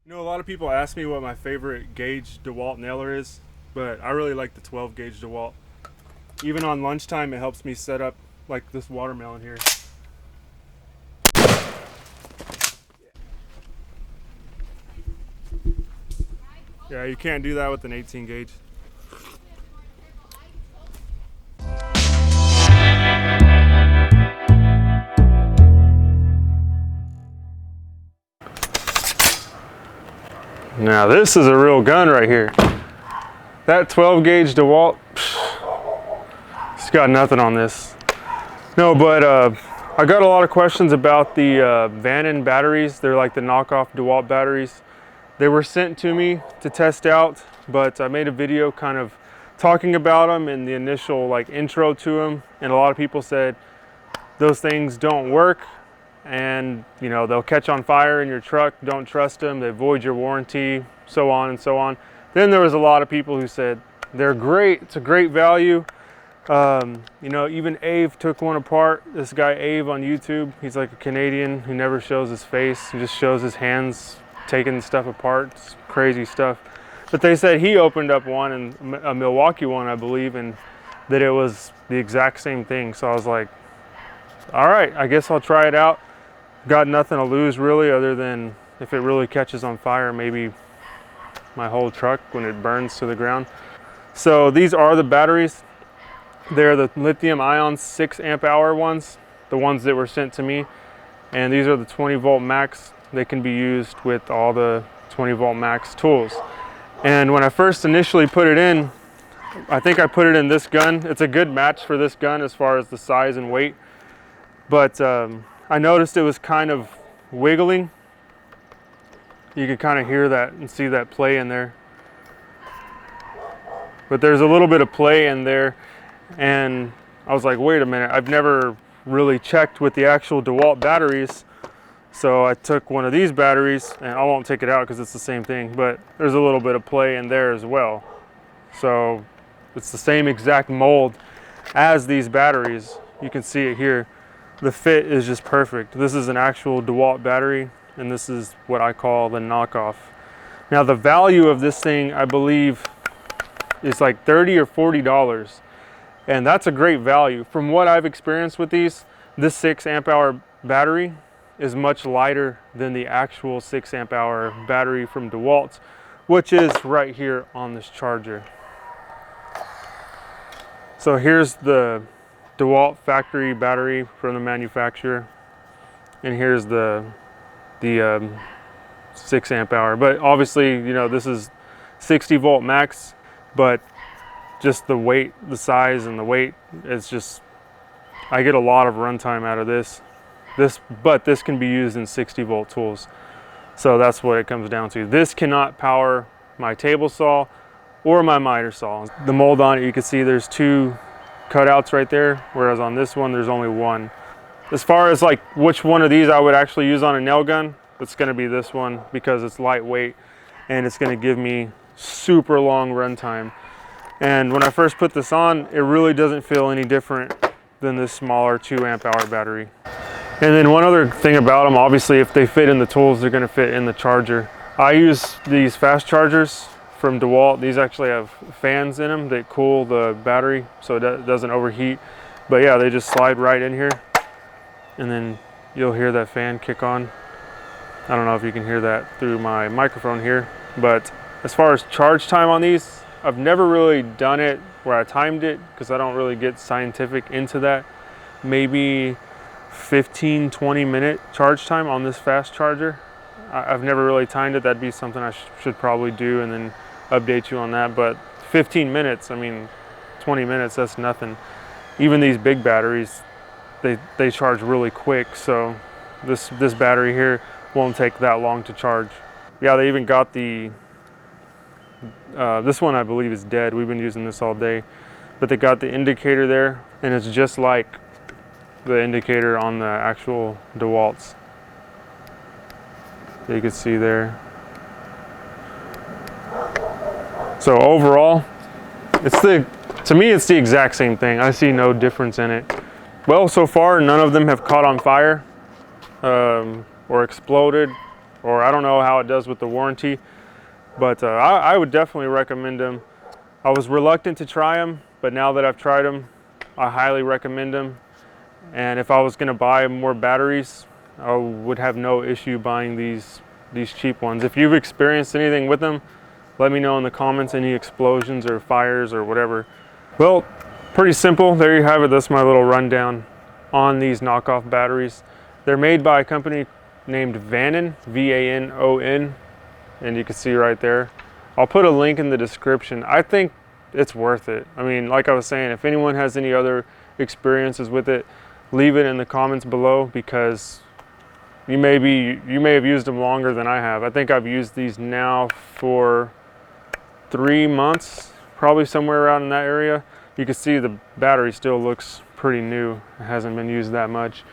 You know, a lot of people ask me what my favorite gauge DeWalt nailer is, but I really like the 12 gauge DeWalt. Even on lunchtime, it helps me set up like this watermelon here. Yeah, you can't do that with an 18 gauge. Now this is a real gun right here. That 12 gauge DeWalt, it's got nothing on this. No, but I got a lot of questions about the Vanon batteries. They're like the knockoff DeWalt batteries. They were sent to me to test out, but I made a video kind of talking about them and the initial like intro to them. And a lot of people said those things don't work, and you know, they'll catch on fire in your truck. Don't trust them. They void your warranty, so on and so on. Then there was a lot of people who said they're great. It's a great value. You know, even Ave took one apart. This guy Ave on YouTube, he's like a Canadian who never shows his face. He just shows his hands taking stuff apart. It's crazy stuff. But they said he opened up one, and a Milwaukee one, I believe, and that it was the exact same thing. So I was like, all right, I guess I'll try it out. Got nothing to lose really, other than if it really catches on fire, maybe my whole truck when it burns to the ground. So these are the batteries. They're the lithium ion 6 amp hour ones, the ones that were sent to me. And these are the 20 volt max. They can be used with all the 20 volt max tools. And when I first initially put it in, I think I put it in this gun. It's a good match for this gun as far as the size and weight. But I noticed it was kind of wiggling. You could kind of hear that and see that play in there. But there's a little bit of play in there. And I was like, wait a minute, I've never really checked with the actual DeWalt batteries. So I took one of these batteries, and I won't take it out because it's the same thing, but there's a little bit of play in there as well. So it's the same exact mold as these batteries. You can see it here. The fit is just perfect. This is an actual DeWalt battery, and this is what I call the knockoff. Now the value of this thing, I believe, is like $30 or $40. And that's a great value. From what I've experienced with these, this 6 amp hour battery is much lighter than the actual 6 amp hour battery from DeWalt, which is right here on this charger. So here's the DeWalt factory battery from the manufacturer, and here's the 6 amp hour. But obviously, you know, this is 60 volt max, but just the weight, the size and the weight, it's just, I get a lot of runtime out of this. But this can be used in 60 volt tools. So that's what it comes down to. This cannot power my table saw or my miter saw. The mold on it, you can see there's 2 cutouts right there, whereas on this one there's only 1. As far as like which one of these I would actually use on a nail gun, it's going to be this one because it's lightweight and it's going to give me super long runtime. And when I first put this on, it really doesn't feel any different than this smaller 2 amp hour battery. And then one other thing about them, obviously if they fit in the tools, they're going to fit in the charger. I use these fast chargers from DeWalt. These actually have fans in them that cool the battery so it doesn't overheat. But yeah, they just slide right in here, and then you'll hear that fan kick on. I don't know if you can hear that through my microphone here, but as far as charge time on these, I've never really done it where I timed it because I don't really get scientific into that. Maybe 15-20 minute charge time on this fast charger. I've never really timed it. That'd be something I should probably do and then update you on that. But 15 minutes, I mean, 20 minutes, that's nothing. Even these big batteries, they charge really quick. So this battery here won't take that long to charge. Yeah, they even got the, this one I believe is dead. We've been using this all day. But they got the indicator there, and it's just like the indicator on the actual DeWalt's. You can see there. So overall, to me it's the exact same thing. I see no difference in it. Well, so far none of them have caught on fire or exploded or I don't know how it does with the warranty, but I would definitely recommend them. I was reluctant to try them, but now that I've tried them, I highly recommend them. And if I was going to buy more batteries, I would have no issue buying these cheap ones. If you've experienced anything with them, let me know in the comments, any explosions or fires or whatever. Well, pretty simple. There you have it. That's my little rundown on these knockoff batteries. They're made by a company named Vanon, V-A-N-O-N, and you can see right there. I'll put a link in the description. I think it's worth it. I mean, like I was saying, if anyone has any other experiences with it, leave it in the comments below, because you may have used them longer than I have. I think I've used these now for 3 months, probably somewhere around in that area. You can see the battery still looks pretty new. It hasn't been used that much,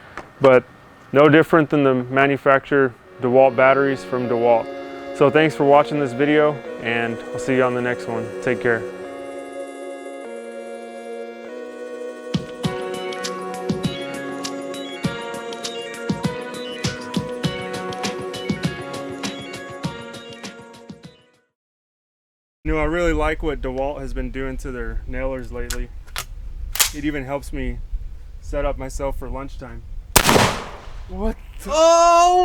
but no different than the manufacturer DeWalt batteries from DeWalt. So thanks for watching this video, and I'll see you on the next one. Take care. You know, I really like what DeWalt has been doing to their nailers lately. It even helps me set up myself for lunchtime. What the? Oh!